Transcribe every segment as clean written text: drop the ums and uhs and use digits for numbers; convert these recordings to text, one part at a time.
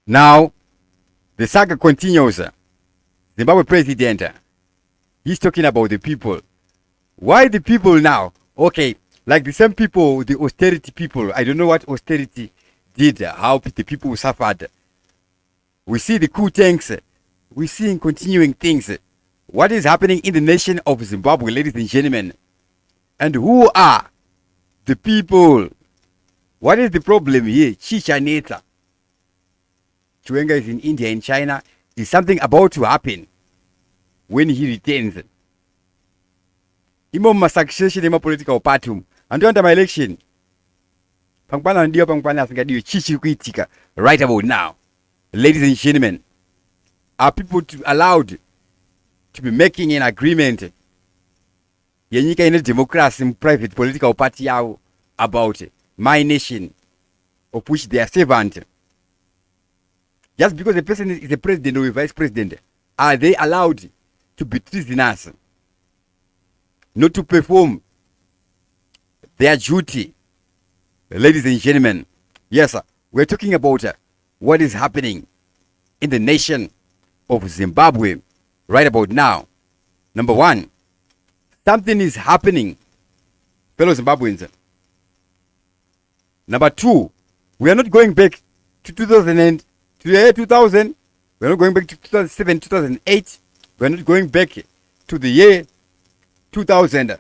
Now, the saga continues. Zimbabwe president, he's talking about the people. Why the people now? Okay, like the same people, the austerity people. I don't know what austerity did, how the people suffered. We see the coup tanks. We see continuing things. What is happening in the nation of Zimbabwe, ladies and gentlemen? And who are the people? What is the problem here? Chichaneta. CHIWENGA is in India and China. Is something about to happen when he returns? Imo succession imo political party. And under my election, pangpana ndio pangpana asingadiwe chichi kuitika right about now. Ladies and gentlemen, are people allowed to be making an agreement yenyika in a democracy private political party about my nation of which they are servant? Just because a person is a president or a vice president, are they allowed to be treasonous, not to perform their duty? Ladies and gentlemen, yes, sir, we're talking about what is happening in the nation of Zimbabwe right about now. Number one, something is happening, fellow Zimbabweans. Number two, we are not going back to 2000. To the year 2000, we're not going back to 2007, 2008. We're not going back to the year 2000.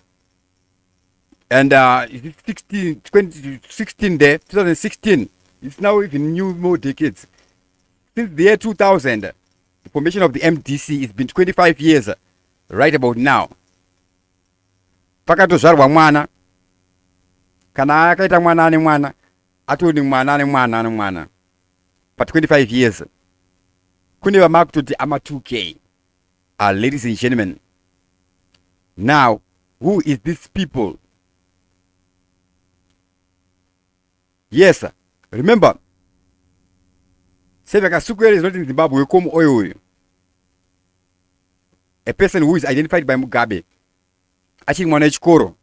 And 2016 there, 2016. It's now even new more decades. Since the year 2000, the formation of the MDC, it's been 25 years right about now. Pakatozvarwa mwana. Kana akaita mwana ane mwana. Atoni mwana ane mwana ane mwana. For 25 years. Kune mark to the ama 2K. Ladies and gentlemen. Now, who is these people? Yes, remember, Seveka Sukwere is not in Zimbabwe. Come oil. A person who is identified by Mugabe. Actually, Mwana Chikoro.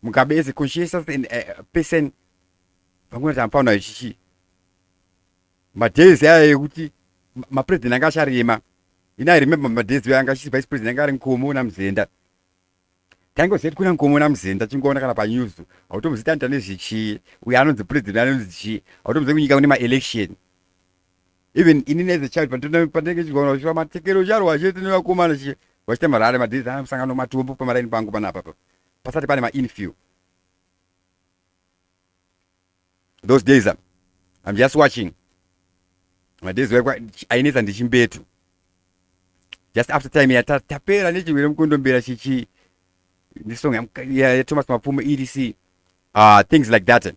Mugabe is a conscious and a person. Madezi aya yekuti mapresident anga acharema. I remember madezi anga vice president anga ari Nkomo naMuzenda. Tangozeti kuna Nkomo naMuzenda tingoona kana panews. Automuzita ntane zvichi. Uya anonzi president anonzi zvichi. Automuzita kunyika kune ma-election. Even inini as a child pandenge chigoona chiva matekero charo wachete nevakomana chi. Wachita marare madezi anosangana matombo pamaraini pangu panapa. Pasati pane ma-infill. Those days, I'm just watching. Madezi ainetsa ndichimbetu. Just after time tapera nechiwire mukondombera chichi. This song Thomas Mapfumo EDC. Things like that.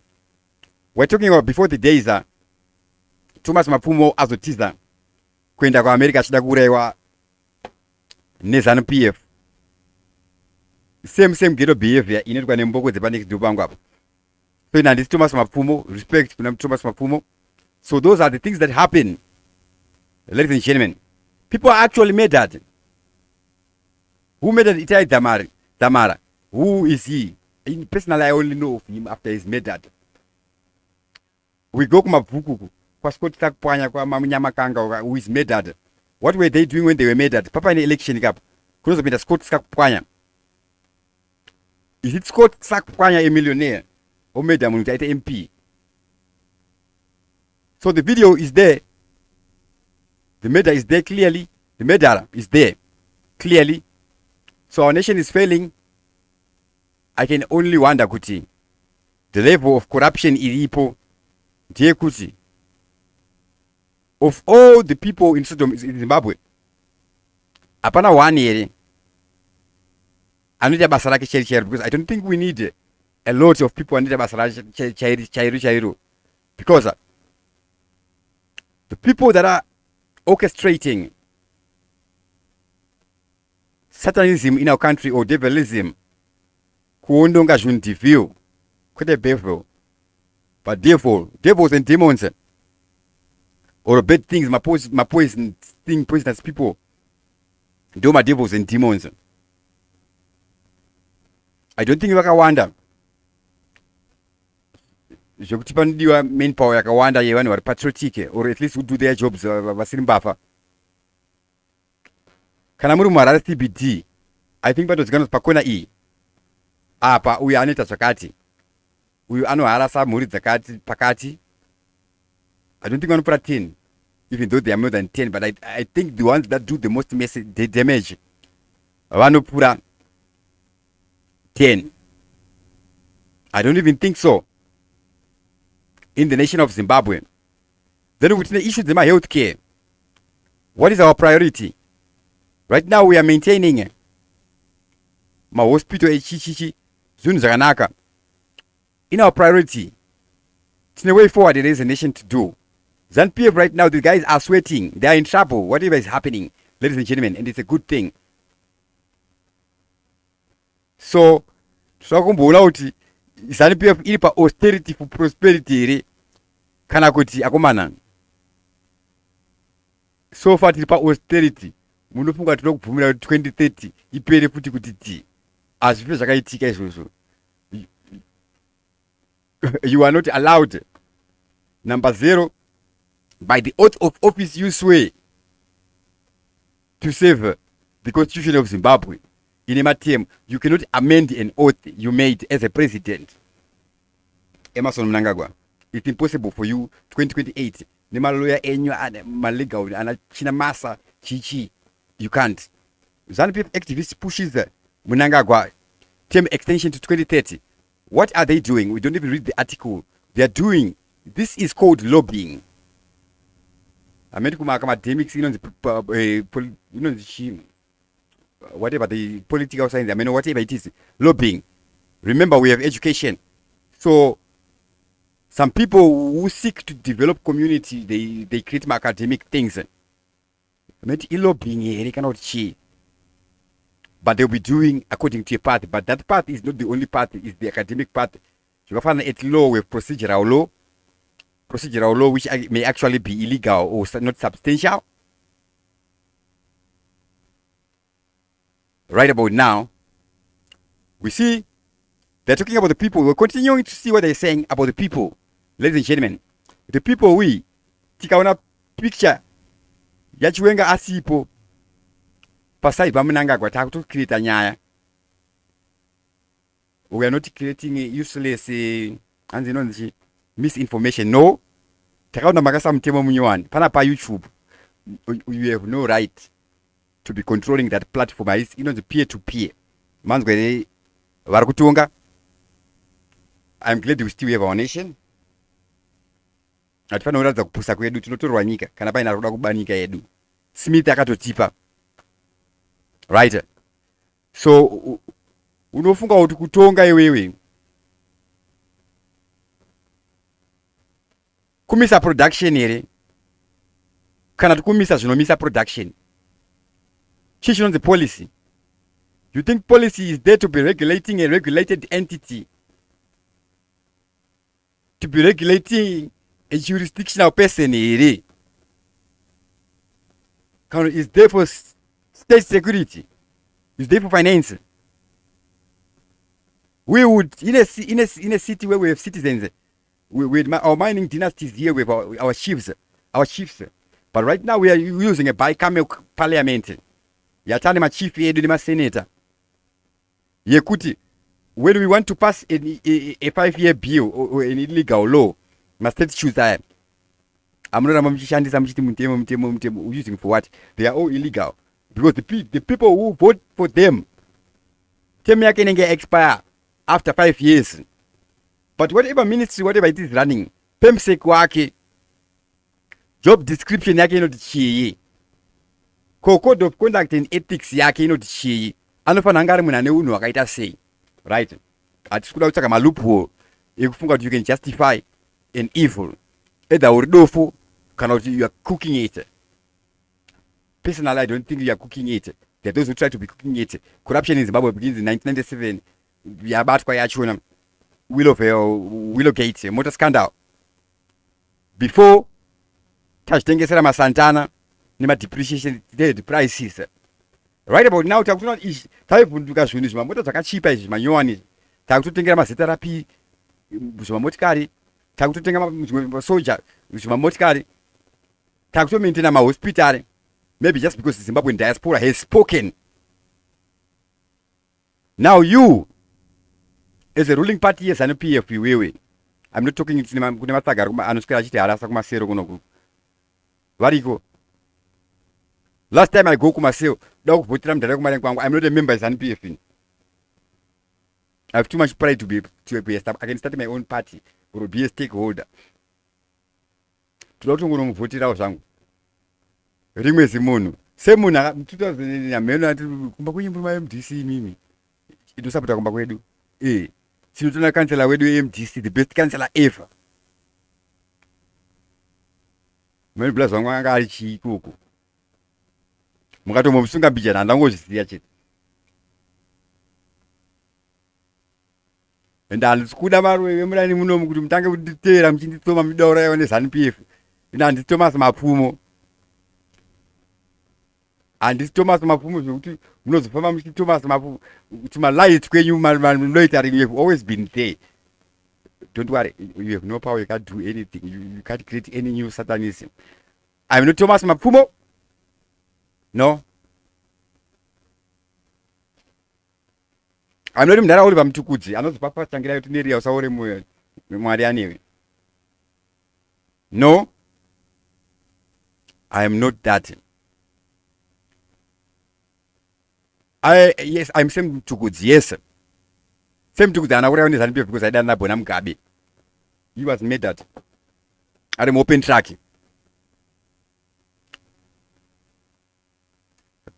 We're talking about before the days Thomas Mapfumo azotiza kuenda kwa America achida kurewa nezanu PF. Same ghetto behavior inoitwa nemboko dzepanext pangu apo. So in this Thomas Mapfumo, respect kuna Thomas Mapfumo. So those are the things that happen, ladies and gentlemen. People are actually murdered. Who murdered Itai Damara? Who is he? Personally, I only know of him after he's murdered. We go kuma Vukuku, kwa Scott Takpanya, kwa Mamunyamakanga, who is murdered. What were they doing when they were murdered? Papa in the election gap. Kunozo bita Scott Takpanya. Is it Scott Takpanya a millionaire? Or murder munita ite MP? So the video is there. The murder is there clearly. The murderer is there clearly. So our nation is failing. I can only wonder kuti the level of corruption ilipo ndiye kuti of all the people in Zimbabwe hapana one here anoita basa rake chairu, because I don't think we need a lot of people anoita basa rake chairu, because the people that are orchestrating Satanism in our country, or devilism, kuondonga juntivio, kwete devil, but devils and demons, or bad things, my poison thing, poisonous people, do my devils and demons. I don't think you can wonder. zvekuti panodiwa manpower yakawanda yevanhu vari patriotic or at least who do their jobs vasiri mbavha. Kana muri muHarare CBD, I think patozikanwa pakona iyi apa uyu anoita zvakati, uyu anoharasa mhuri dzakati pakati. I don't think vanopura 10, even though they are more than 10, but I think the ones that do the most damage vanopura 10. I don't even think so in the nation of Zimbabwe. Then we the issue of health care. What is our priority? Right now we are maintaining my hospital zvinhu zvakanaka. In our priority, it's the way forward it is a nation to do. ZANU-PF right now, the guys are sweating. They are in trouble. Whatever is happening, ladies and gentlemen, and it's a good thing. So, tinokumboona kuti ZANU-PF iri pa austerity for prosperity iri kana kuti akomana. So far tiri pa austerity. Munofunga tinokubvumira kuti 2030 ipere futi kuti ti azvipe zvakaitika izvozvo. You are not allowed. Number 0, by the oath of office you swear to save the constitution of Zimbabwe. In a term, you cannot amend an oath you made as a president. Emerson Mnangagwa, it's impossible for you 2028. Nema lawyer enyu ma legal ana china masa chichi. You can't. ZANU-PF activists pushes Mnangagwa term extension to 2030. What are they doing? We don't even read the article. They are doing. This is called lobbying. I mean, academics, whatever the political science, I mean, whatever it is, lobbying. Remember, we have education. So, some people who seek to develop community, they create academic things. I mean, lobbying, they cannot cheat. But they'll be doing according to a path. But that path is not the only path, it's the academic path. You can find at law with procedural law, which may actually be illegal or not substantial. Right about now, we see they're talking about the people. We're continuing to see what they're saying about the people. Ladies and gentlemen, the people we tikaona picture ya CHIWENGA asipo paside pa MNANGAGWA takuto create nyaya. We are not creating useless misinformation. No. Takaona makasa mtemo munyowani pana pa YouTube. You have no right to be controlling that platform. It's the peer to peer. Manzwere varukutunga. I'm glad we still have our nation. Atifana uraza kupusa kwedu tinotorwa nyika kana paina roda kubanika yedu. Smith akatotipa. Right. So unofunga kuti kutonga iwewe kumisa production here kana kumisa zvinomisa production chichi the policy. You think policy is there to be regulating a regulated entity, to be regulating a jurisdictional person here? Is there for state security, is there for finance. We would in a city where we have citizens, with our mining dynasties here with our chiefs. But right now we are using a bicameral parliament. Yatani ma chief yedu ni ma senator. Yekuti, when we want to pass a 5-year bill or an illegal law, my state choose that. I'm not using for what? They are all illegal. Because the people who vote for them, term can get expire after 5 years. But whatever ministry, whatever it is running, PEMSEC wake, job description yake ino tichiyi, code of conduct and ethics yake ino tichiyi, anofana ngari munane unu wakaita sei, right? Atikuda kutsaka ma loophole ekufunga kuti you can justify an evil, either uridofu kana kuti you are cooking it. Personally, I don't think you are cooking it. There are those who try to be cooking it. Corruption in Zimbabwe begins in 1997. We are about quite actually Willowgate, motor scandal. Before, tachitengesera masantana, nima depreciation, the prices. Right about now, takutuna ishi, taivunduka zvinhu zvimamota zvakachipa izvi manyowani. Takutotengera mazita rapi zvimamotikari, takutotenga soja zvimamotikari, takutomaintaina mahospitari. Maybe just because the Zimbabwean diaspora has spoken. Now you, as a ruling party, yes, and PF, I'm not talking to Kunamataga, Anuska, Arasa Masero Gonogu. Variko. Last time I go to Maseo, dog put them I'm not a member of NPF. I have too much pride to be I can start my own party or be a stakeholder. To not vote it out. Rimwe Simonu. Semuna 2000 amena kumba kuyimbuma MDC mimi. Itusapota kumba kwedu. Sinotona kansela wedu MDC, the best kansela ever. Mwe plus wanga ali chikuku. Mukato musunga bijana ndangozisiya chete. Enda sikuda marwe emurani muno mukuti mutange kuditera mchinditoma midaura yawo nezanupf. Ina ndi Thomas Mapfumo. And Thomas Mapfumo zvekuti munozofamba muchiti Thomas Mapfumo kuti malight kwenyu loitering, you have always been there. Don't worry, you have no power, you can't do anything, you can't create any new satanism. I'm not Thomas Mapfumo. No. I'm not mdara uri pamtukudzi anozopapa tangira yoti neria usaore mwari anewe. No. I am not that. Yes, I'm same Tukudzi, yes. Same Tukudzi, and I would have because I didn't have Bonam Gabi. He was made that. I'm open tracking.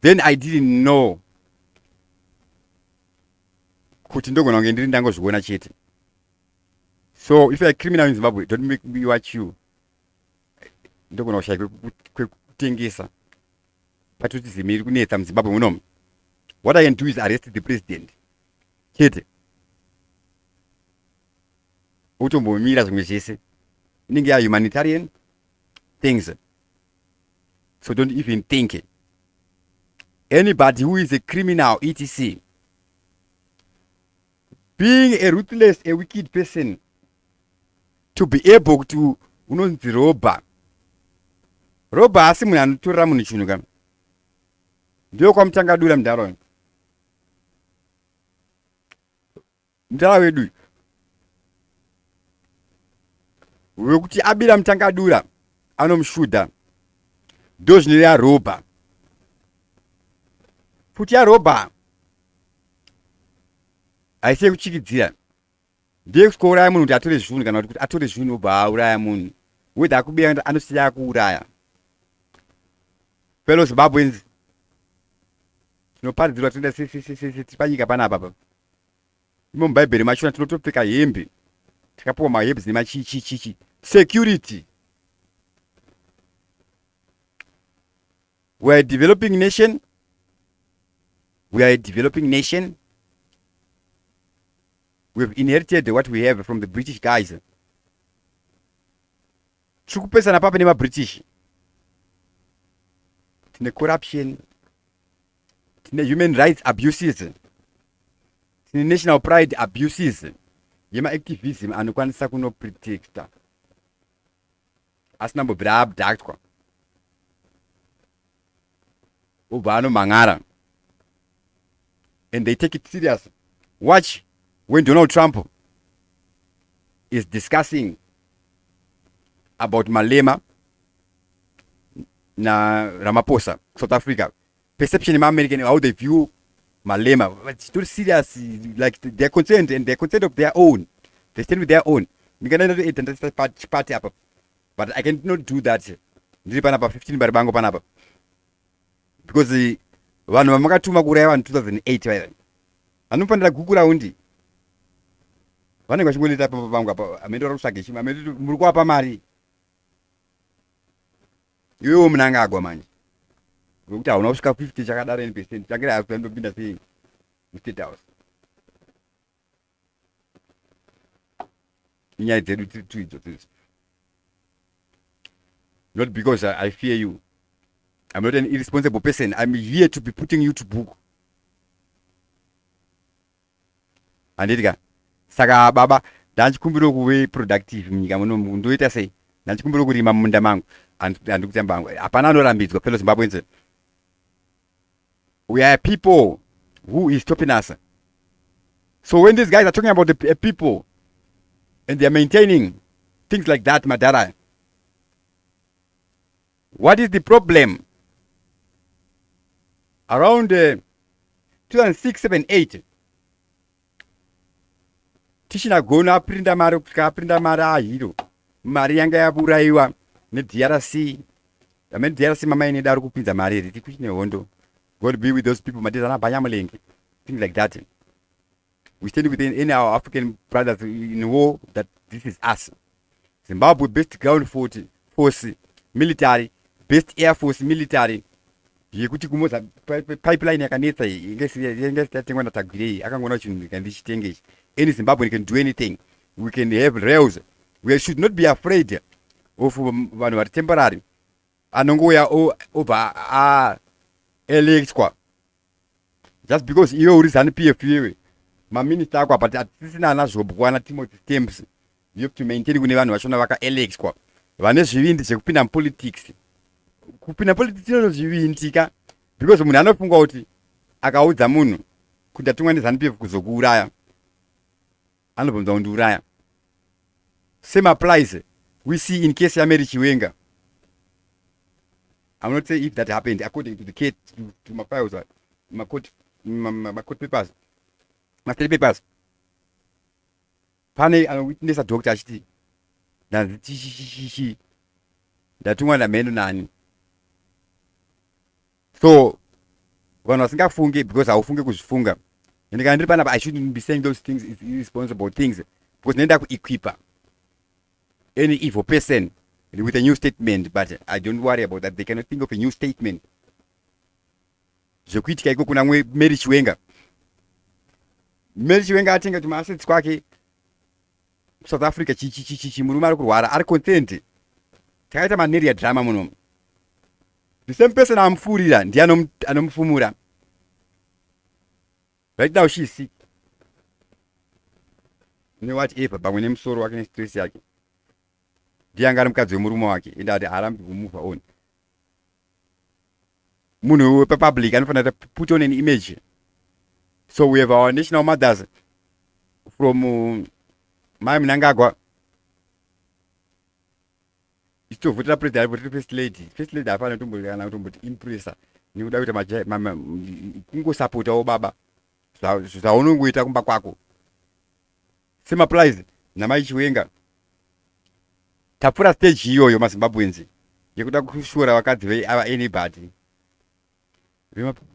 Then I didn't know. So if you're a criminal in Zimbabwe, don't make me watch you. Don't know Tingisa. But what is the Mirkuneta Zimbabwe? What I can do is arrest the president. Kid. Utumbo miras mjese. Ningia humanitarian things. So don't even think it. Anybody who is a criminal, etc. Being a ruthless, a wicked person, to be able to robber. Robber asimuna nutura munichunuga. Ndio kwa mtangadura mdaron. Mdala wedu. Wekuti abila mtangadura anomshuda. Dozi nilia roba. Futi ya roba. Aise kuchikidzira. Ndiye kuskora munhu kuti atore zvinhu kana kuti atore zvinhu ba uraya munhu. Weda kubira anosiya kuuraya. Fellow Zimbabweans. Tinoparidzirwa tenda tipanyika panapa. Imo mubhaibheri machona tinotopfeka hembe. Takapuwa mahembe nemachichi. Security. We are a developing nation. We are a developing nation. We've inherited what we have from the British guys. Chukupesa papa nema British. Tine corruption. Tine human rights abuses. Tine national pride abuses. Yema activism anokwanisa kuno protecta. Asina mbobira abduct kwa. Ubano mangara. And they take it serious. Watch when Donald Trump is discussing about Malema na Ramaphosa, South Africa. Perception in American, how they view Malema. It's too serious, like they're concerned and they're concerned of their own. They stand with their own. We cannot identify party up. But I cannot do that. 15 barabango panapa. Because the one Mamakatuma Guraya in 2008. Anupanda Gugura undi. One was going to tap of Banga, a middle of Sakish, a middle Murguapa Mari. You MNANGAGWA man. Look down, Oscar 50 Jagada and Piston, Jagada has been the thing. Mr. House. Not because I fear you. I'm not an irresponsible person. I'm here to be putting you to book. And Edgar, Saga Baba, ndanchikumbira kuve productive munyika muno ndoita sei ndanchikumbira kurima mumunda mangu handikutamba hapana anorambidzwa fellow Zimbabweans. We are people who is stopping us. So when these guys are talking about the people and they are maintaining things like that, Madara, what is the problem? Around 2006, 7, 8, tichina gona aprinda mari kusvika aprinda mari ahiro mari yanga yaburaiwa neDRC. Amene DRC mama ine dari kupinza mari iri tikuchine hondo. God be with those people, Madizana Banyamulenge, things like that. We stand with any our African brothers in war that this is us. Zimbabwe best ground force military, best air force military. Yekuti kumoza pipeline yakanetsa ingetatengwa natagirei akangona chinhu kandichitenge. Any Zimbabwean can do anything. We can have rails. We should not be afraid of vanhu vari temporary anongoya over electwa just because iwe uri ZANU-PF iwe maminister ako but atisina anazobwana Timothy Stamps. You have to maintain kune vanhu vachona vaka electwa vane zvivindi zvekupinda mupolitics. Kupinda politics inozvivindika because munhu anofunga kuti akaudza munhu kuti atumwa neZANU-PF kuzokuuraya anobvunza kundiuraya. Same applies we see in case yaMary CHIWENGA. I'm not saying if that happened according to the case, to my files, my court papers, my study papers. Pane and witness a doctor actually. That one a man nani. So when I was fungi because I fungi kufunga. And I shouldn't be saying those things is irresponsible things because nenda equipa any evil person with a new statement, but I don't worry about that. They cannot think of a new statement. Zvokuitika iko kuna Mary CHIWENGA. Mary CHIWENGA atenga tuma assets kwake South Africa murume ari kurwara ari content. Takaita malaria drama muno. The same person amfurira ndiye anomufumura. Right now she is sick. Ne whatever pamwe nemusoro wake nestress yake. Ndiangari mukadzi wemurume wake ende ati harambi kumove on. Munhu wepublic anofanira put on an image. So we have our national mothers from MNANGAGWA. Itovhotera president first lady. First lady hapana kutomboti impressa. Nikuda kuita kungosapotawo baba. Zvaunongoita kumba kwako. Same applies namai CHIWENGA. Tapura stage iyoyo maZimbabweans yekuda kushora vakadzi ava anybody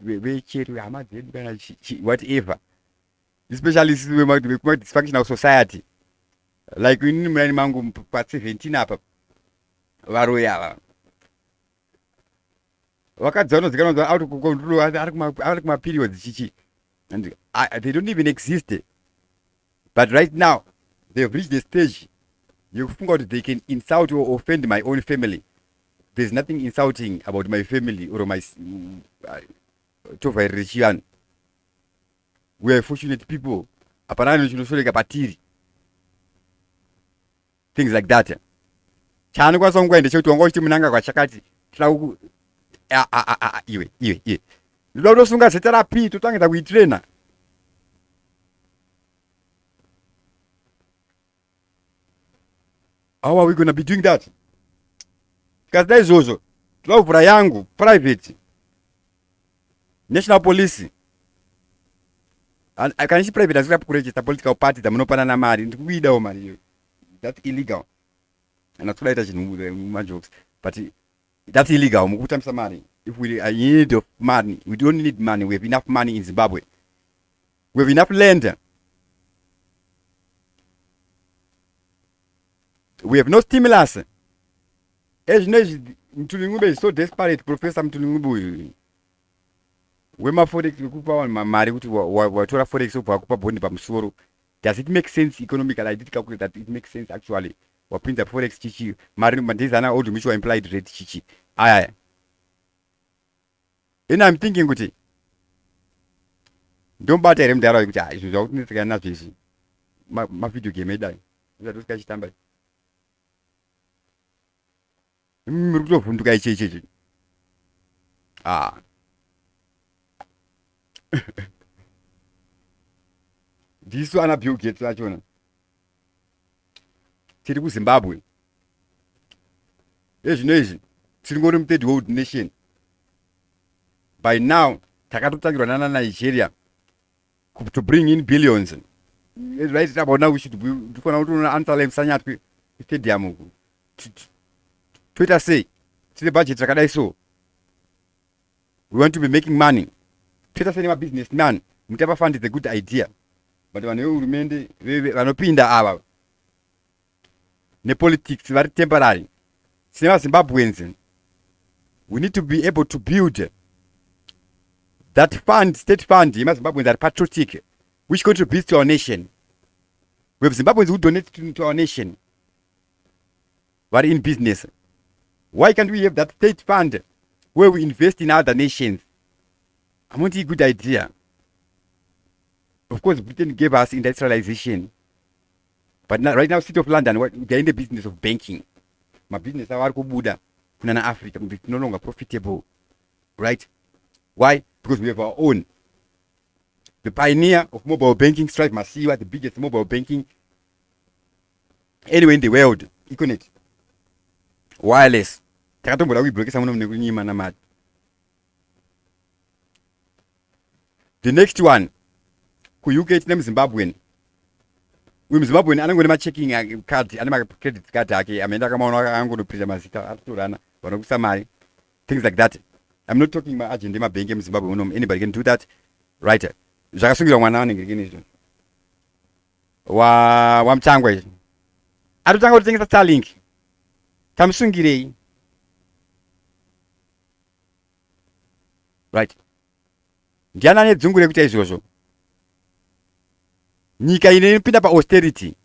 vecheru hama dzedu kana whatever, especially dysfunctional society like inini munani mangu pa17 apa varoyi ava vakadzi vanozikanwa out of control ari kumaperiods chichi and they don't even exist, but right now they have reached the stage you think out they can insult or offend my own family. There's nothing insulting about my family or my Tovairichian. We are fortunate people. Things like that. Chana kwa songwa ende chetu wangochi MNANGAGWA chakati. Iwe. Lolo sunga se therapy tutangeta kuitrainer. How are we going to be doing that? Because there is also trovura yangu private national police and I can see private as register political party that monopanana mari ndikuidawo mari. That's illegal. And that's why I jokes, but that's illegal. Mukutamisa mari. If we are in need of money, we don't need money. We have enough money in Zimbabwe. We have enough land. We have no stimulus. As Mtulingube is so desperate, Professor Mtulingube. Wema forex kukupa wa mari kuti watora forex wakupa bondi pa msoro. Does it make sense economically? I did calculate that it makes sense actually. Wapinza forex chichi mari mandizana old mutual implied rate chichi. Aya. And I'm thinking kuti don't bother him there kuti izvo zvakutinetseka nazvo izvi. Ma video game edai. uzatoska chitamba muri kutovhunduka ichecheche ndisu ana Bill Gates achona tiri kuZimbabwe ezvino izvi tiri ngori mu3rd world nation. By now takatotangirwa nana Nigeria to bring in billions. Right about now we should be to answer them sanyatwi stadium Twitter say to the budget rakadai so we want to be making money. Twitter say my businessman mutapa fund is a good idea, but when you remain vanopinda ava ne politics very temporary. Sema Zimbabweans, we need to be able to build that fund, state fund. Zimbabweans are patriotic, which contributes to our nation. We have Zimbabweans who donate to our nation, but in business. Why can't we have that state fund where we invest in other nations? I want a good idea. Of course, Britain gave us industrialization, but now, right now, City of London, they're in the business of banking. My business are kubuda kunana Africa, it's no longer profitable, right? Why? Because we have our own. The pioneer of mobile banking, Stripe Masiwa, the biggest mobile banking anywhere in the world. Econet, wireless. The next one, ku UK name Zimbabwean. Zimbabwean anangona checking card anama credit card ake amenda kama angono prisa mazita aturana vanokusa mari, things like that. I'm not talking about agent ma bank in Zimbabwe. Anybody can do that, right? Zvakasungira mwana wanenge kinizvo wa mchangwe atotanga kutengesa Starlink tamsungirei, right? Ndiana ane dzungu rekuita izvozvo. Nyika inopinda pa austerity.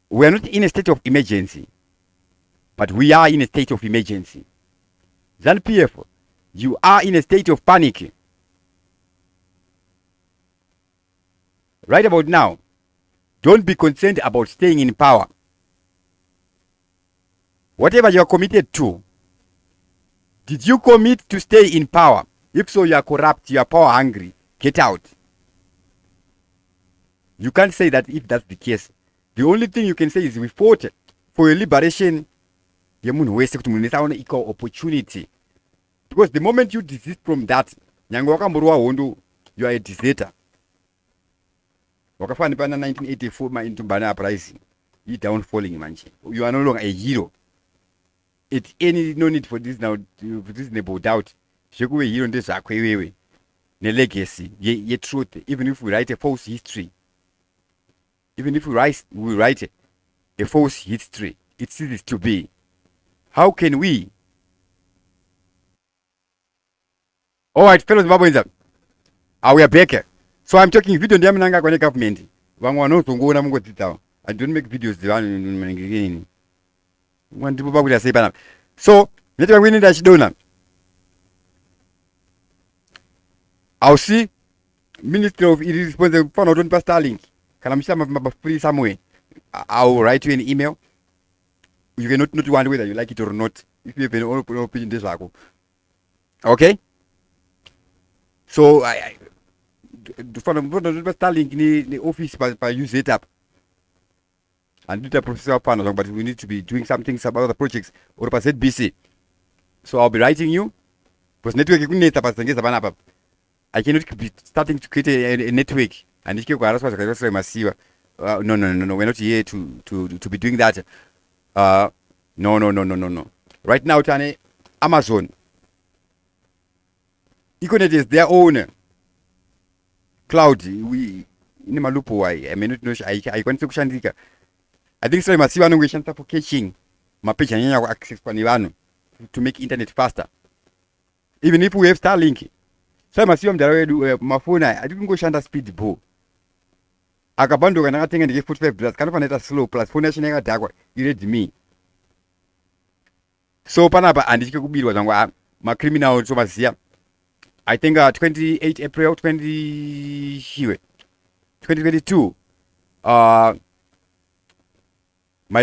We are not in a state of emergency, but we are in a state of emergency. ZANU-PF, you are in a state of panic. Right about now, don't be concerned about staying in power. Whatever you are committed to, did you commit to stay in power? If so, you are corrupt, you are power hungry, get out. You can't say that if that's the case. The only thing you can say is we fought for a liberation. Equal opportunity. Because the moment you desist from that, you are a deserter. Wakafani pana 1984 ma into Bana uprising. You downfalling manche. You are no longer a hero. It's any no need for this now. For this no doubt. Sheku a hero in this akwewewe. Ne legacy. Ye truth. Even if we write a false history. Even if we write a false history, it ceases to be. How can we? All right, fellow Zimbabweans, we are back. So I'm talking video ndi MNANGAGWA government. Vangu vanozongoona mungodzidza. I don't make videos dzivanhu. Wandipo pakuti asei panapa. So, network winning ndachidona. I'll see Ministry of Irresponsible for not on Starlink. Can I free somewhere? I'll write you an email. You cannot not wonder whether you like it or not. If you have an opinion, this okay. So I for Starlink in the office by use it up and do the processor panel, but we need to be doing some things about the projects or by ZBC. So I'll be writing you. Because network I cannot be starting to create a network. And no, we're not here to be doing that. No. Right now, Tane, Amazon, Econet is their own cloud. We in Malupo, I may not know. I want to Shandika. I think so. Masiva no for caching. My page and access to make internet faster. Even if we have Starlink, so I must do my phone. I didn't go Shanda speed bow. Akabando kana katenga ndike $45 kana faneta slow plus phone yachine yakadhakwa iredi me. So panapa anditike kubirwa zvangu ma criminal so maziya. I think 28 April 2022 my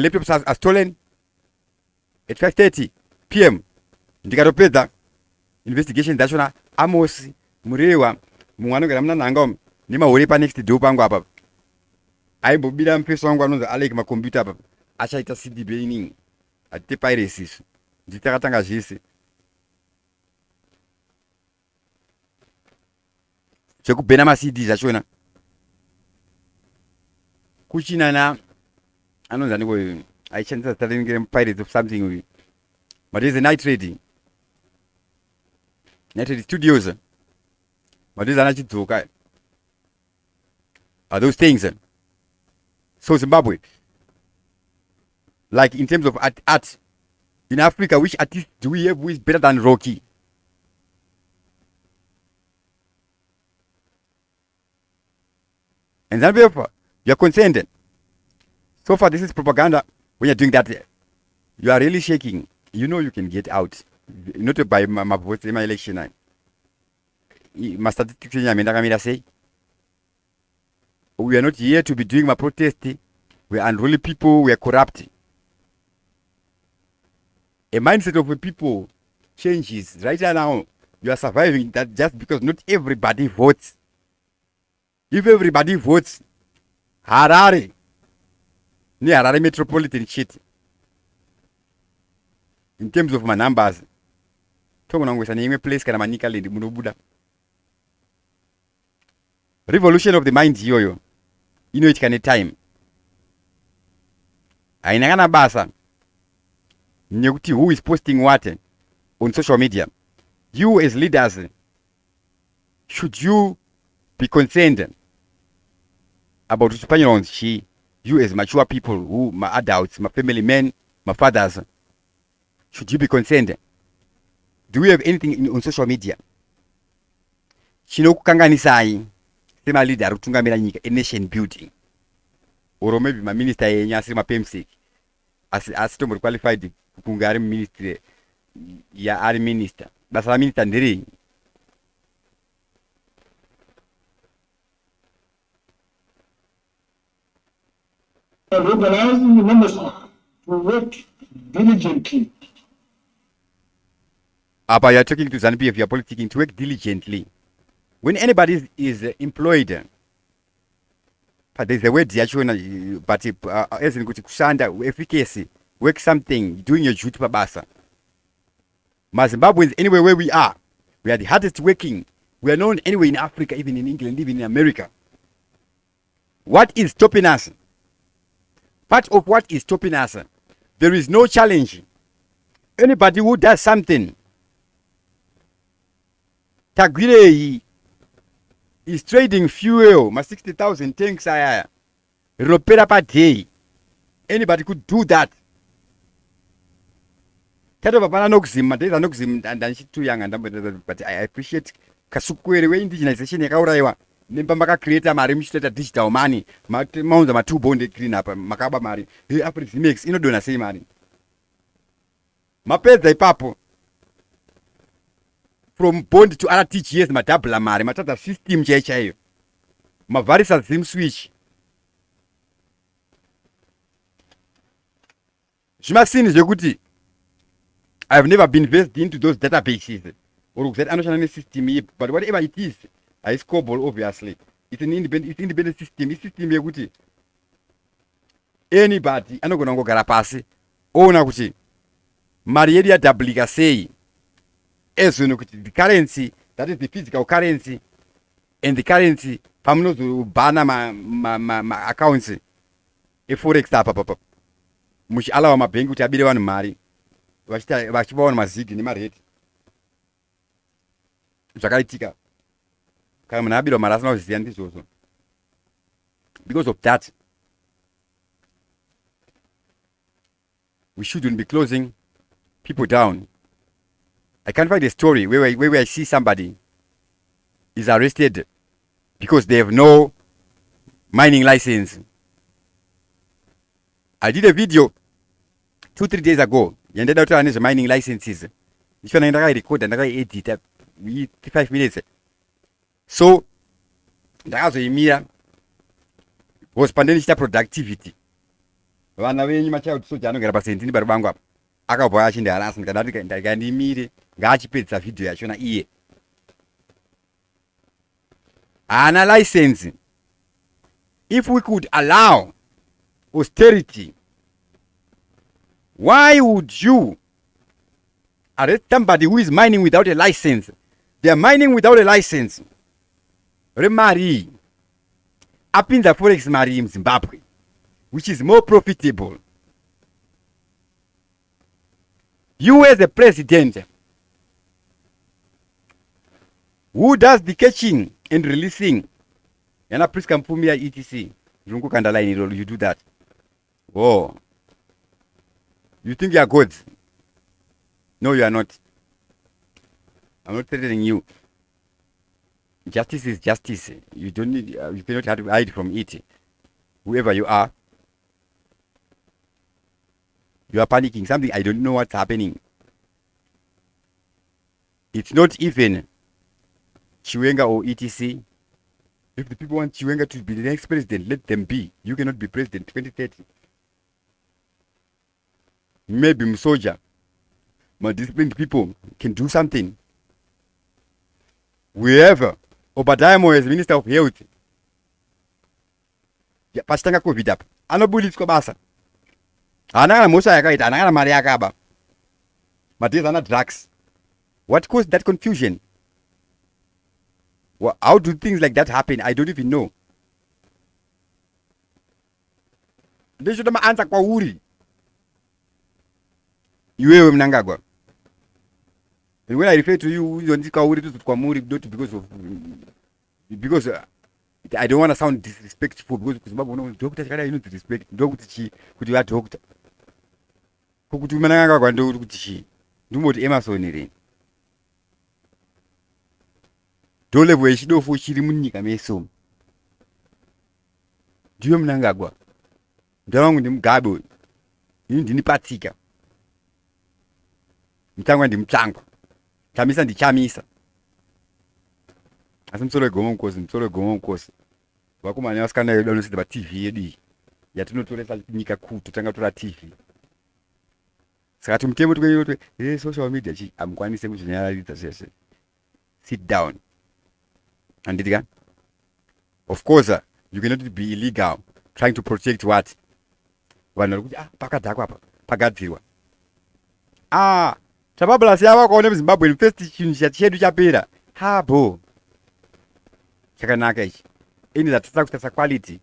laptops are stolen at 5:30 p.m. ndikatopedza investigation dzachona. Amosi Murewa mumwe anogara MNANGAGWA nemahore panext door pangu apa aimbobira mupesi wangu anonzi Alec makombiyuta apa achaita CD baining atite piracy isu nditakatanga zvese chekubhena ma-CD zvachona kuchina na anonzi aniko aishandisa zita rinenge pirates of something uyu but there's a nitrate studios but there's an achidzoka are those things. So Zimbabwe, like in terms of art in Africa, which artist do we have who is better than Rocky? And therefore, you are concerned. So far, this is propaganda. When you're doing that, you are really shaking. You know you can get out. Not by my vote in my election. My statistics say we are not here to be doing my protest. We are unruly people. We are corrupt. A mindset of the people changes. Right now, you are surviving that just because not everybody votes. If everybody votes, Harare metropolitan shit. In terms of my numbers, place revolution of the mind yoyo. You know it can take time. Ainagana basa. Nyekuti who is posting what on social media. You as leaders, should you be concerned about Spaniards? You as mature people, who my adults, my family men, my fathers, should you be concerned? Do we have anything on social media? Chinokukanganisai. Sema leader rutungamira nyika a nation building, or maybe my minister yenyasi mapemsik as to qualified kungari ministry ya ari minister basa minister ndiri organizing the members to work diligently. Apa you are talking to Zanu if you are politicking to work diligently. When anybody is employed, but there's a word but as in kushanda efficacy, work something, doing your duty pabasa. Zimbabweans, anywhere where we are the hardest working. We are known anywhere in Africa, even in England, even in America. What is stopping us? Part of what is stopping us, there is no challenge. Anybody who does something, Tagirei is trading fuel, my 60,000 tanks ropera per day. Anybody could do that. There's anoxim and then she's too young and but I appreciate Kasukwere way indigenization yakauraiwa. Nempambaka creator mari mchitata digital money. Maunza ma 2 bond clean up makaba mari. He Africa makes inodona say mari. Mapeza ipapo. From bond to other TGS madabla mari matata system chaichayo. Mavarisa sim switch. Zvimasini zvekuti I've never been invested into those databases or that understanding system, but whatever it is, I scorable obviously. It's an independent system. It's system yekuti anybody anogona kugara pasi ona kuti mari yedu yadhablika sei ezvino kuti the currency, that is the physical currency, and the currency pamunozobhana ma accounts eforex apa muchialawa mabhengi kuti abire vanhu mari vachivaona mazigi nemareti zvakaitika kana munhu abirwa mari asina kuziva ndizvozvo. Because of that, we shouldn't be closing people down. I can't find a story where I see somebody is arrested because they have no mining license. I did a video 2-3 days ago. Yandeda kuti ane mining licenses. Ndichona ndakairecorda ndakaiedita 5 minutes. So ndakazoimira was pandeni chita productivity vana venyu machild soldier anogara pasentini pari bangu apa akabva achindiharasa ndikandimire ngaachipedzisa vhidhiyo yachona iye haana license. If we could allow austerity, why would you arrest somebody who is mining without a license? They are mining without a license. Remari apinza forex mari in Zimbabwe, which is more profitable. You as the president, who does the catching and releasing, yana please kampumia etc. Rungu kandalaini, you do that. Oh, you think you are good? No, you are not. I'm not threatening you. Justice is justice. You don't need. You cannot have to hide from it. Whoever you are panicking. Something I don't know what's happening. It's not even CHIWENGA or etc. If the people want CHIWENGA to be the next president, let them be. You cannot be president 2030. Maybe Msoja, but disciplined people can do something. Wherever Obadiah as Minister of Health, pachitanga COVID apa, anobuditswa basa. Anana mosha yakaita, anana mari yakaba. But these are not drugs. What caused that confusion? Well, how do things like that happen? I don't even know. They should have answered kwauri. Iwewe Mnangagwa. And when I refer to you, not because I don't want to sound disrespectful, because doctor you know disrespect doctor could you doctor. Kukutu Mnangagwa ndo kuti ndumoti Emerson ere. Dole bwe chidofu chiri munyika meso. Ndiyo Mnangagwa. Ndawangu ndi Mugabe. Ini ndini patika. Mtangwa ndi mtangwa. Chamisa ndi chamisa. Asi msoro gomo nkosi. Vakomana vasikana yedu vanosita pa TV yedu. Yatinotoresa nyika kutu tanga tora TV. Saka tumutemo tukwenye social media chi amukwanise kuchinyararidza zvese. Sit down. And did again? Of course, you cannot be illegal trying to protect what? Pakadhakwa pakadzirwa. Chababla siyava kuona muZimbabwe first chinhu chedu chapera. Habo. Chakanaka ichi. Ini zvatotsa kutasa quality.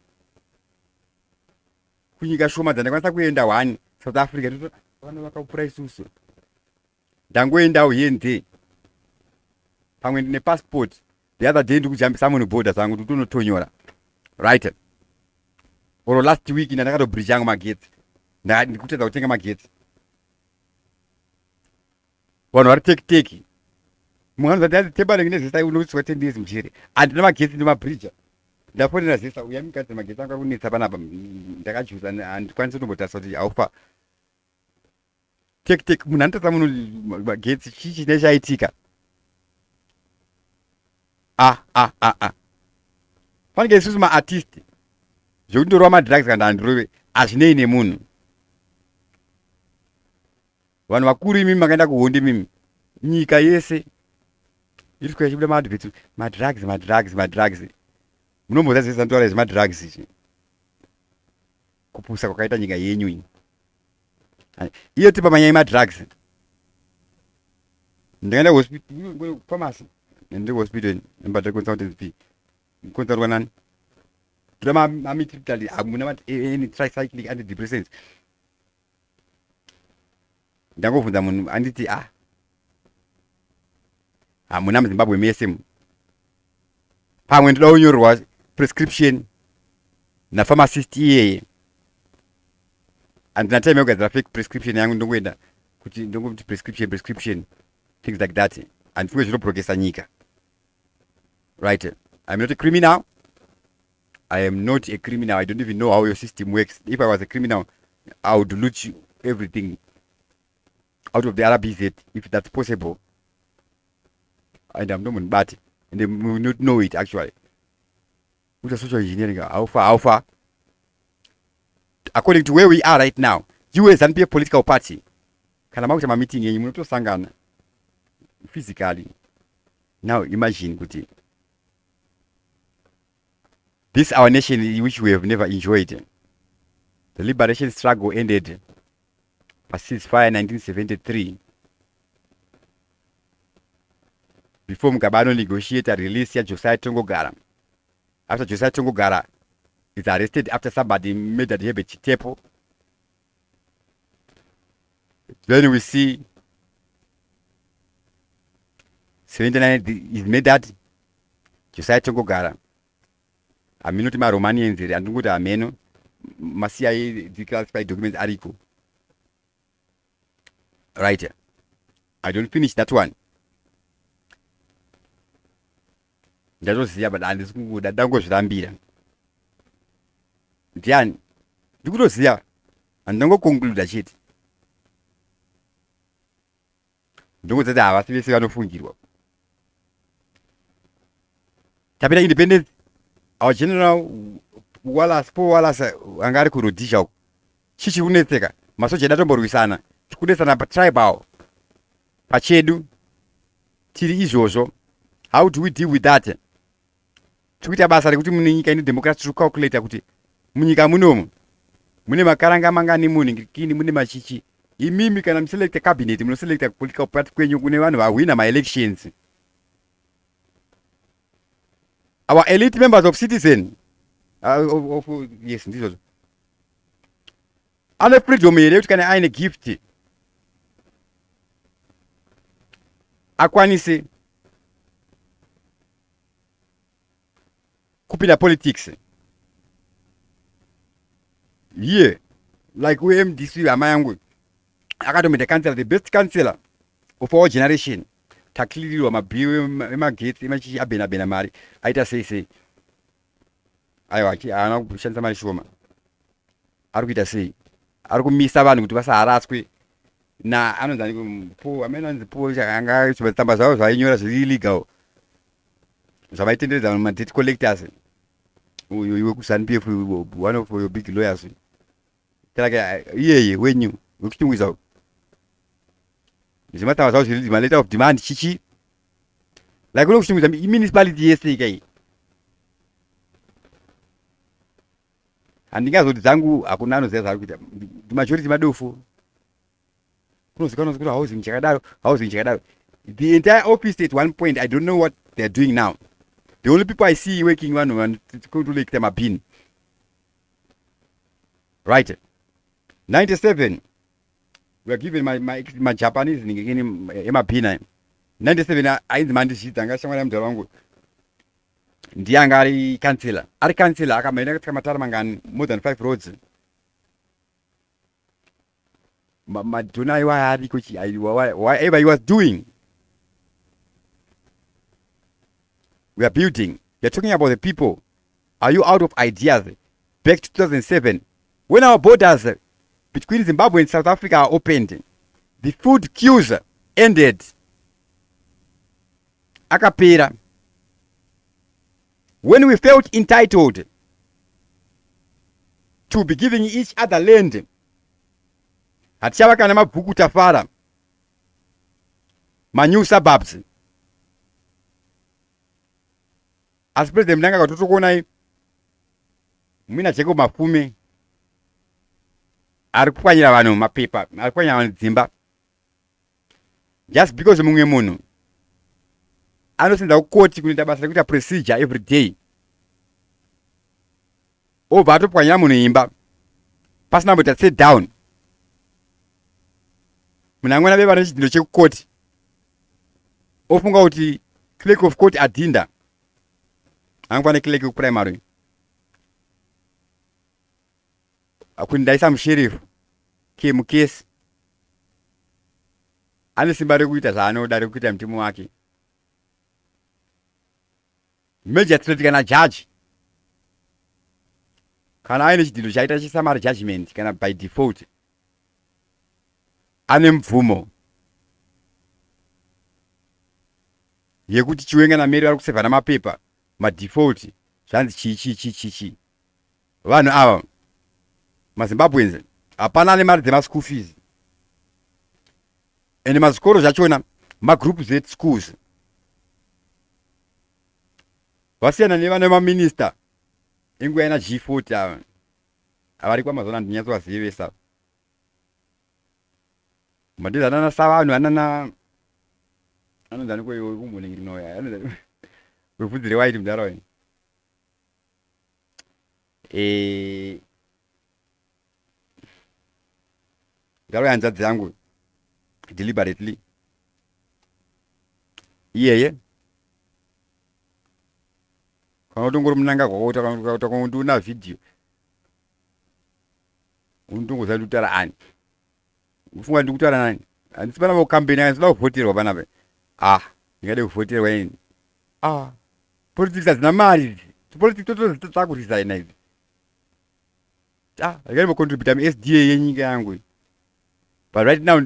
Kunyika shoma dzandakwanisa kuenda 1 South Africa vana vakapura isusu. Ndangoendawo yende. Pamwe ndine passport. The other day ndikujambisa munhu border zangu ndinotonyora. Right. Or last week ndakado bridge yangu magetsi. Ndikutedza kutenga magetsi. Vanhu vari teki. Mwana zati tebale ngezisa unoswa 10 days mchiri. Andina magetsi ndima bridge. Ndafonera zisa uya mukati magetsi anga kunitsa panapa ndakajuza andikwanisa kumbotasa kuti aufa. Teki munhu anotadza munhu magetsi chichi nechaitika. Panike isusu ma-artist zvekundorova madrugs kana andirove hazvinei nemunhu. Vanhu vakuru imimi makaenda kuhondi mimi nyika yese iri kuya chibuda maadvheti madrugs munombozazesa ndoara izvemadrugs ichi kupusa kwakaita nyika yenyu iyi iyo tipa manyaya emadrugs. Ndikaenda pharmacy ndiri hospital embata consultancy fee kontarwa nani drama amitriptali hamuna any tricyclic antidepressants. Ndangovhunza munhu anditi hamuna muZimbabwe mese pamwe ndoda kunyorerwa prescription napharmacist iyeye handina time yekugadzira fake prescription yangu ndongoenda kuti ndongoti prescription things like that handifunge zvinobrokesa nyika. Right. I'm not a criminal. I am not a criminal. I don't even know how your system works. If I was a criminal, I would loot you everything out of the RBZ if that's possible. And I'm not bad. And they will not know it actually. With the social engineering, how far? according to where we are right now, you as a political party, kana makuita meeting yenyu munotosangana physically. Now imagine kuti this our nation which we have never enjoyed. The liberation struggle ended by ceasefire 1973. Before Mugabano negotiate a release ya Josiah Tongogara. After Josiah Tongogara is arrested after somebody made that he have a chitepo. Then we see 79 is made that Josiah Tongogara. Aminoti ma Romanians and Nguta Ameno Masia declassified documents article. Right. I don't finish that one. That was here, but and this good that don't go to Zambia. Diane, you go here and don't go conclude that shit. Don't go to that. I see no fungi. Capital independent. Our general Wallace, poor Wallace, Angari Kurudisha. Chichi Uneteka, Masoja Datomboruisana, Kudesana tribal. Pachedu, Tiri Izozo. How do we deal with that? Tuita basa kuti munyika ine democracy to calculate kuti munyika munomu mune makaranga mangani muni ngikini mune machichi imimi kana mselect cabinet muno select political party kwenyu kune vanhu vawina my elections. Our elite members of citizen yes ndizo ana freedom here kuti kana aine gift akwanise kupila politics. Yeah, like we MDC amayangu akato the council, the best councillor of our generation. Takili wa mabiwe magate imachi abena mari aita say ayo aki ana kushanza mari shoma arikuita say arikumisa vanhu kuti basa haraswe na anonzani po amena nzipo anga chibetamba zvawo zvainyora zviri illegal zvavaitenderedza ma debt collectors. You kusanpf one of your big lawyers. Yeah, when you look to without the matter was also my letter of demand chichi. Like look to the municipality yesterday. And the guys with Zangu Akunano says the majority madofu. House in Chagado. The entire office at one point, I don't know what they're doing now. The only people I see working one to go to like them a pin. Right. 97. We are given my Japanese in my pin. 97 I demand shit and got someone the wrong. Diangari councillor. Our councillor, I can make Mataramangan more than 5 roads. My Tunai whatever he was doing. We are building. You're talking about the people. Are you out of ideas? Back to 2007, when our borders between Zimbabwe and South Africa are opened, the food queues ended. Akapera. When we felt entitled to be giving each other land, Hatiawaka na mabuku tafara, my new suburbs. As President Mnangagwa tutokona mina cheko mafume arikupanyira vanhu mapepa arikupanyira vanhu dzimba just because mumwe munhu anosenza kukoti kunoita basa rekuita procedure every day obva atopwanyira munhu imba pasina kumboita sit down. Munhu amwe nave vane chidindo chekukoti ofunga kuti clerk of court adhinda angwane clerk kuprimary akundaisa musherifu mukesi ane simba rekuita zvaanoda rekuita mutemo wake. Magistrate kana judge kana aine chidindo chaita chisummary judgment kana by default ane mvumo yekuti Chiwenga na Mary vari kusevha namapepa madefault zvanzi chichi vanhu ava maZimbabweans hapana nemari dzemaschool fees. Ende mazvikoro zvachona magroup Z schools. Vasiyana nevane maminister inguva ina G40 ava. Avari kwamazona ndinyatsovazivisa. Madizana na savanhu anana anodani kweyo kumboningiri noya. Anodani webvudzi rewaiti mudaro. Ngaro yanzadzi yangu deliberately iyeye kana utongori MNANGAGWA kuti una video untongoza kuti utaura ani ufunga ndi kutaura nani andisi pana campaign andisi kuvhoterwa panapa ndingade kuvhoterwa ini politics hazina mari politics totozakuresigna idzi ndingade contribute muSDA yenyika yangu. But right now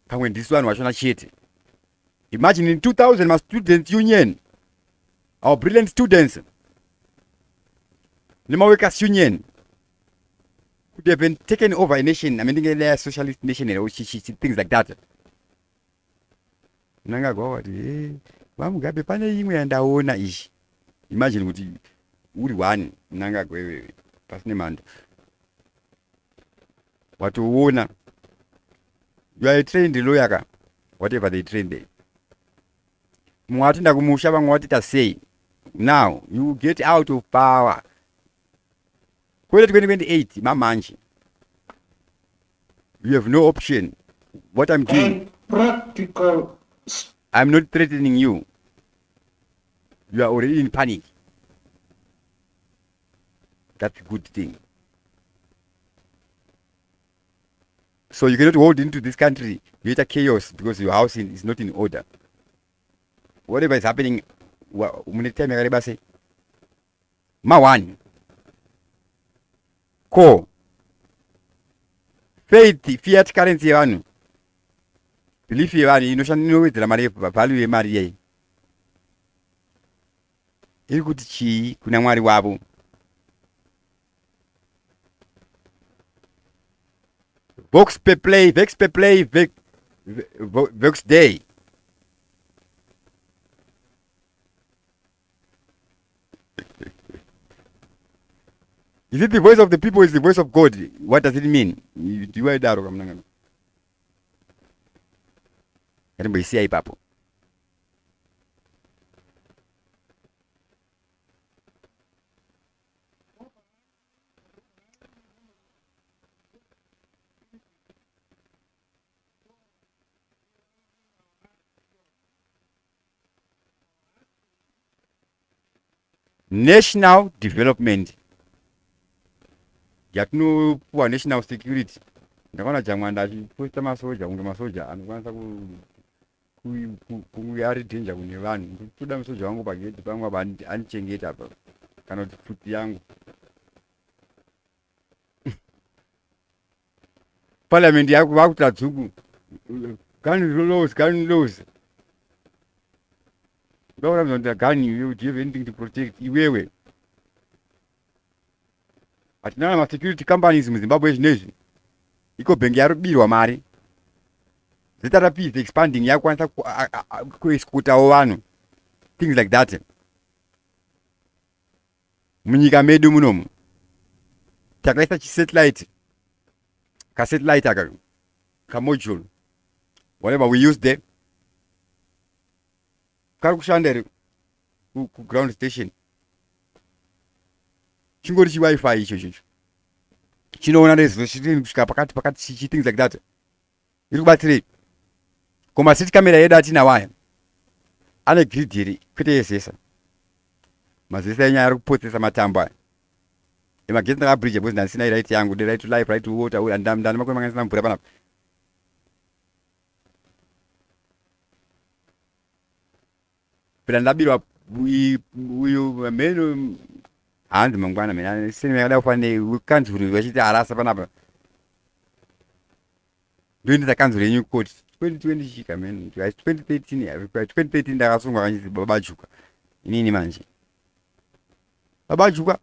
pamwe ndisi vanhu vachona chete. Imagine in 2000 my students union, our brilliant students, the workers union could have been taken over a nation. I mean, a socialist nation and things like that. MNANGAGWA wati vamugabe pane imwe yandaona ishi. Imagine kuti uri one MNANGAGWA wewe pasine mando. Watuona you are a trained lawyer, whatever they train there. Mwatinda kumusha vamwe watita say now you get out of power. Kwele 2028 mamanje. You have no option. What I'm doing, practical. I'm not threatening you. You are already in panic. That's a good thing. So you cannot hold into this country, greater chaos because your house is not in order. Whatever is happening, one. Core. Faith, fiat currency yevanhu. Belief yevanhu inoshandinowedzera mari value yemari yei. Iri kuti chii kuna Mwari wavo. Vox per play, Vex per play, Vex day. Is it the voice of the people? Is the voice of God? What does it mean? Do you that or MNANGAGWA? Anybody see papo? National development. Yatinopuwa national security. Ndakaona Jamwanda achiposta masoja kunge masoja anokwanisa ari danger kune vanhu. Toda musoja wangu pagedhi pangu apa anichengeta apa kana kuti pfuti yangu. Parliament yako vakuita dzuku. Gun laws. Don't have the gun, you have anything to protect iwewe. Atina ma security companies mu Zimbabwe zvinezvi. Iko bengi yarobirwa mari. Zita rapidly expanding yakwanisa kuescutawo vanhu. Things like that. Munyika medu munomu. Takaisa satellite. Ka satellite aka. Ka module. Whatever we use there. Kari kushandere ku ground station. Chingori chi wifi icho. Chinoona resolution kusvika pakati things like that. Iri kubatsire. Koma city camera yedu atina waya. Ane grid iri kwete yesesa. Mazesa yenyaya ari kupotsesa matambo aya. Emagesi ndakabridge because ndasina right yangu, the right to life, right to water, ndani makore manganisina mvura panapa. Pela ndabirwa uyu meno handi mangwana mina sini yakada kufane kanzuri vachiti arasa panapa. Ndoendesa kanzuri yenyu court 2020 chika men 2013 2013 ndakasungwa kanyizi babajuka. Inini manje? Babajuka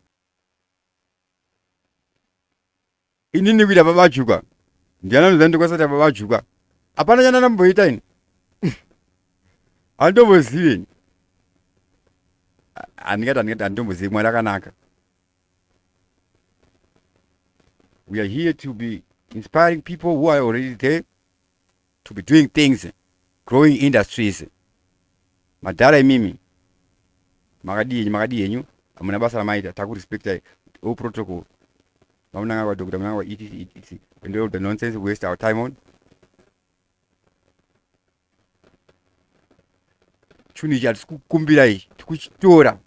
inini kuita babajuka ndiana nzando kwasata babajuka apana chana namboita ini andombozive andingati andombozive mwari akanaka. We are here to be inspiring people who are already there to be doing things, growing industries. Madhara imimi makadi yenyu amuna basa ramaita taku respect all protocol. MNANGAGWA Dr. MNANGAGWA etc. And all the nonsense we waste our time on. Chuni cha tikukumbira ichi tikuchitora.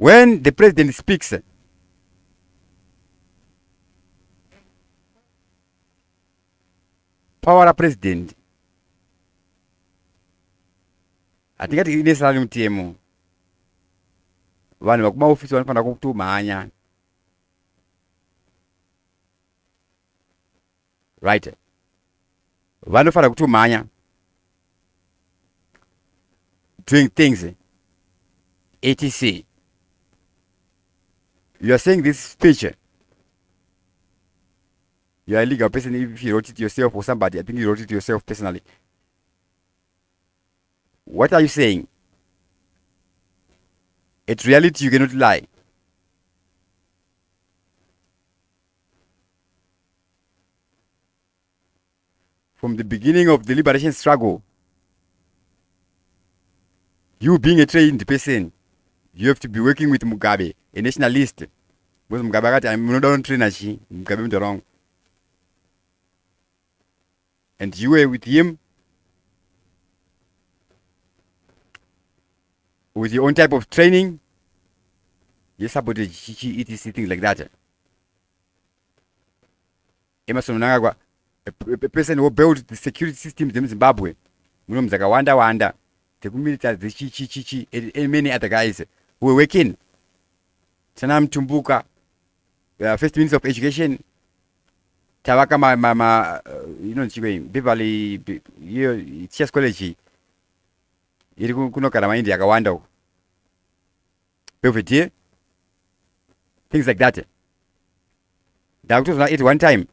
When the president speaks, power president, atingati inesala mtemo vanhu vakuma ofisi vanofanira kutumhanya, right? Vanofanira kutumhanya doing things etc. You are saying this speech, you are a legal person if you wrote it yourself or somebody. I think you wrote it yourself personally. What are you saying? It's reality, you cannot lie. From the beginning of the liberation struggle, you being a trained person, you have to be working with Mugabe, a nationalist. Because Mugabe, I'm not trainer, Mugabe went wrong. And you were with him with your own type of training. You supported Chichi, etc., things like that. Emerson Mnangagwa, a person who built the security systems in Zimbabwe. Mzaka Wanda, the military, the Chichi, and many other guys who were working. Sanam Tumbuka, first Minister of Education, Tawaka Mama, Beverly, Chess College, Kuno Karama India, Gawando. Belvedere, things like that. That was not it one time.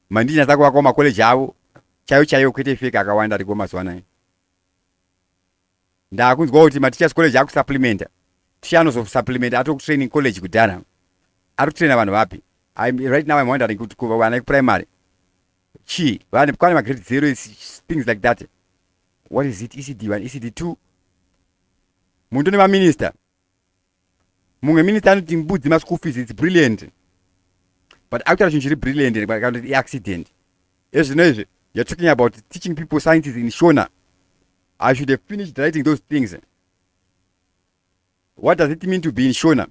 Mandina Zagwa Goma College, Chayo Kitty Gawanda, the Goma Swana. Now I could go to my teacher's college, I could supplement. Channels of supplement, I took training college with Dana. I took train one happy. Right now I'm wondering to cover one primary. When I'm calling my grade 0 is things like that. What is it? ECD1, ECD2? Mundoni minister. Munga minister nothing but the school fees, it's brilliant. But actually it's brilliant about the accident. Yes, you're talking about teaching people sciences in Shona. I should have finished writing those things. What does it mean to be in Shona?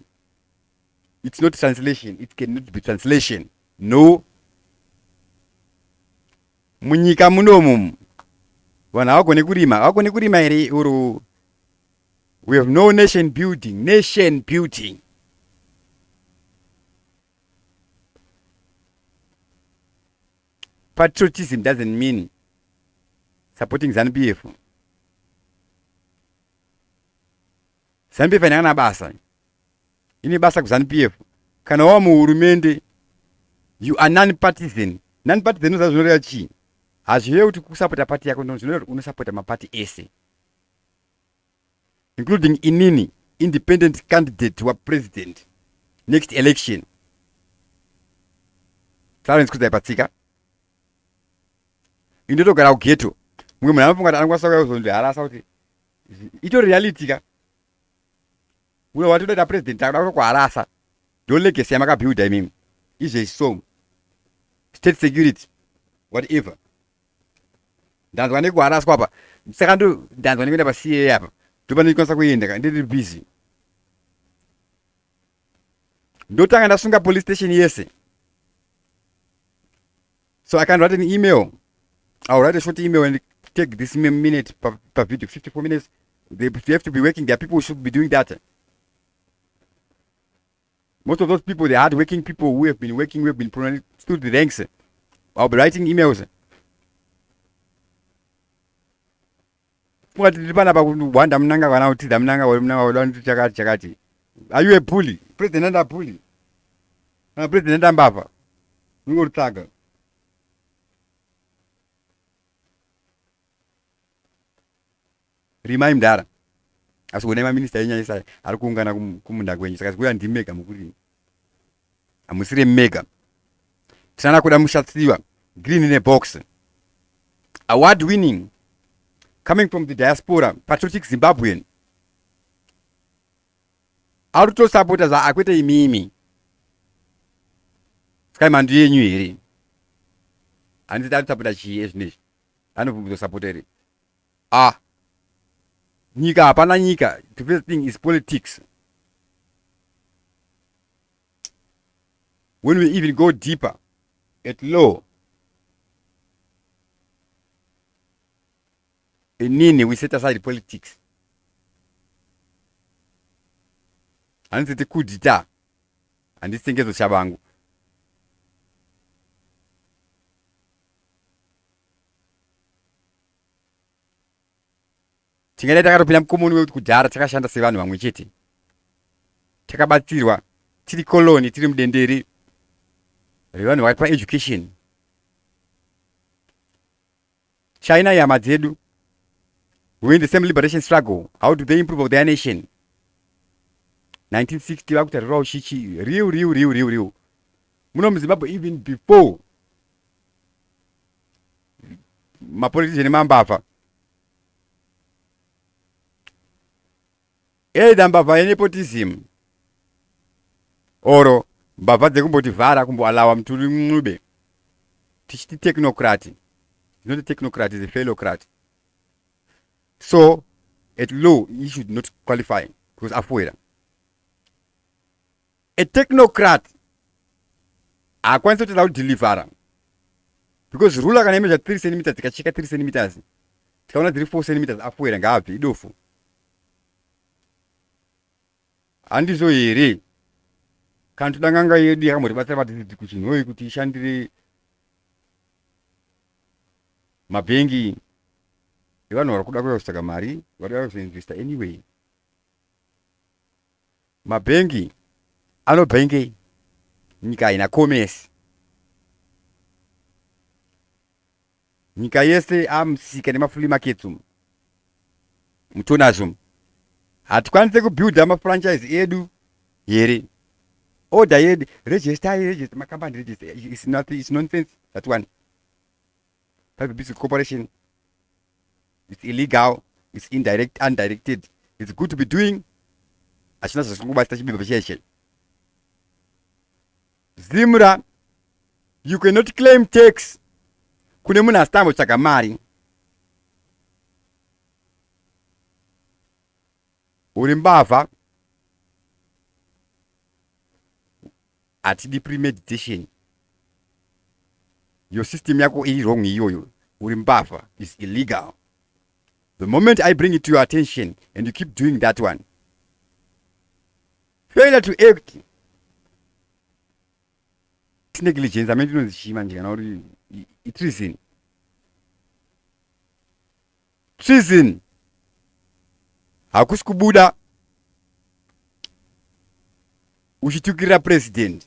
It's not translation. It cannot be translation. No. Munyika munomum. Wana wakone kurima eri uru. We have no nation building. Nation building. Patriotism doesn't mean supporting ZANU-PF. ZANU-PF inana basa. Ini basa ku ZANU-PF. Kana wa muhurumende, you are non-partisan. Non-partisan uzazvinoreva chii? Hazvirevi kuti kusapota party yako ndozvinoreva kuti unosapota maparty ese. Including inini, independent candidate wa president. Next election. Clarence Kuzaipatsika. Indotogara kugeto. Mwe mwana mfunga tanangwasaka uzonde harasa kuti ito reality ka. Ulo watu da president akada kwa harasa. Do legacy yamakabuilda imimi. Izve so. state security, whatever. Ndanzwa nekuharaswa apa. Saka ndo ndanzwa nekuenda pa-CA apa. Ndopa ndikwanisa kuenda ndiri busy. Ndotanga ndasunga police station yese. So I can write an email. I'll write a short email and take this minute per video, 54 minutes. They have to be working. There are people who should be doing that. Most of those people, they're hard-working people who have been working, who have been promoted through the ranks. I'll be writing emails. Are you a bully? President a bully? President Mbava. Ngurutaga. Remind dara. Asiwonema minister yenyanyisa ari kuungana kumunda kwenyu. Saka zikuya ndimega mukuri. Amusire mega. Tisana kuda mushatsiwa. Green in a box. Award winning. Coming from the diaspora. Patriotic Zimbabwean. Auto supporters are akwete imimi. Sky mandu yenyu here. And the supporter she is niche. Anovuzo supporter. Nyika hapana nyika. The first thing is politics. When we even go deeper, at law, in nini we set aside politics. And it's a coup d'etat. And this thing is shabangu. Tingene takatopinda mukomoni wetu kudhara takashanda sevanhu vamwe chete. Takabatsirwa tiri koloni tiri mudenderi revanhu vakatipa education. China yama dzedu. We in the same liberation struggle. How do they improve their nation? 1960 vakutarirawo shichi riu. Muno muZimbabwe even before mapolitician mambavha. Either mbavha yenepotism oro mbavha dzekumbotivhara kumboalawa muturi mnube. Tichiti technocrat. It's not a technocrat, it's a failocrat. So, at law, he should not qualify because afuera. A technocrat akwanisa kuti deliver because ruler kana measure 3 cm tikacheka 3 cm tikaona 4 cm afuera ngaabve idofu. Handizo here kana tudanganga yedu yakambotibatsira patiti kuchinhoi kuti ishandire mabhengi evanhu vari kuda kuuya kusaka mari vari kuda kuzoinvesta anyway. Mabhengi anobhenge nyika ina commerce. Nyika yese amusika nemafree markets mutonazo. Hatikwanise kubuilda mafranchise edu here. Order yedu register company register. It's nonsense. That one. Private business corporation. It's illegal. It's indirect, undirected. It's good to be doing. Ashina zvasingobatsira chibhebha cheshe. Zimra, you cannot claim tax. Kune munhu asitambo tsvaga mari. Uri mbavha. Atidi premeditation. Your system yako iri wrong iyoyo. Uri mbavha is illegal. The moment I bring it to your attention and you keep doing that one, failure to act. It's negligence. I mean, you know, it's treason. Treason. Hakusi kubuda uchitukira president.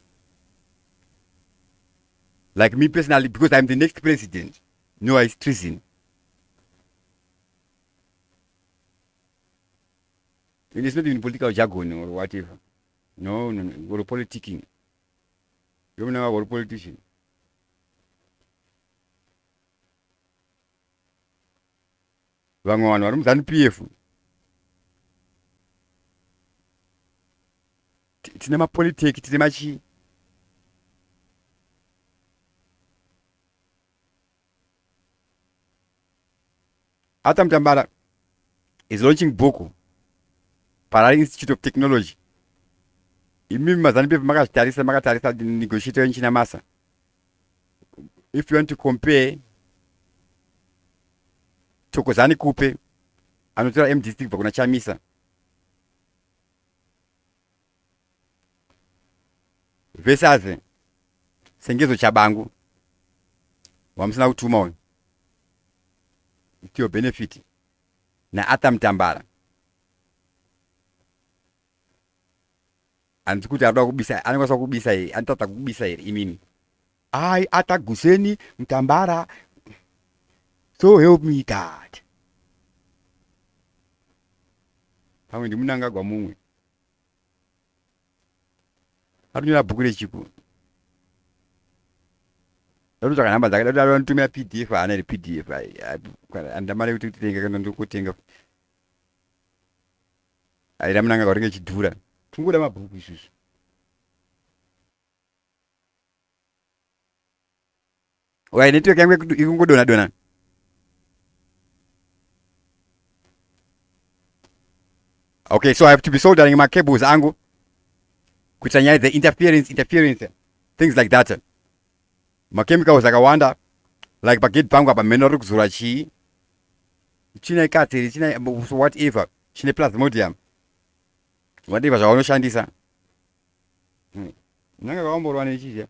Like me personally, because I'm the next president. No, it's treason. It is not in political jargon or whatever. No, we're politicking. You know, we're a politician. Vangwana vari muZanu PF. Tine mapolitiki, tine machi. Atamtambara is launching book para Institute of Technology. Imimi mazani pepe makatarisa negotiate nchina masa. If you want to compare chokozani kupe anotora M district kuna chamisa. Vesaze sengezo chabangu wamsina kutuma uyu itiyo benefit na atamtambara andikuti abda kubisa anakwanisa kubisa iri anotata kubisa iri imini ai ataguseni mtambara so help me God pamwe ndi Mnangagwa mumwe atunyora bhuku rechipo ndotsvaka nhamba dzake dada vanotumira PDF ana iri PDF andamare kuti titenga kana ndokutenga aira Mnangagwa ringe chidhura tungoda mabhuku isusu wai network yangu ikungodona dona okay so I have to be soldering my cables angu kuita nyaya the interference things like that machemicals akawanda like pagate pangu apa meno rikuzura chii china ikateri china whatever chine plasmodium whatever zvaunoshandisa Mnangagwa wamborwa nechizha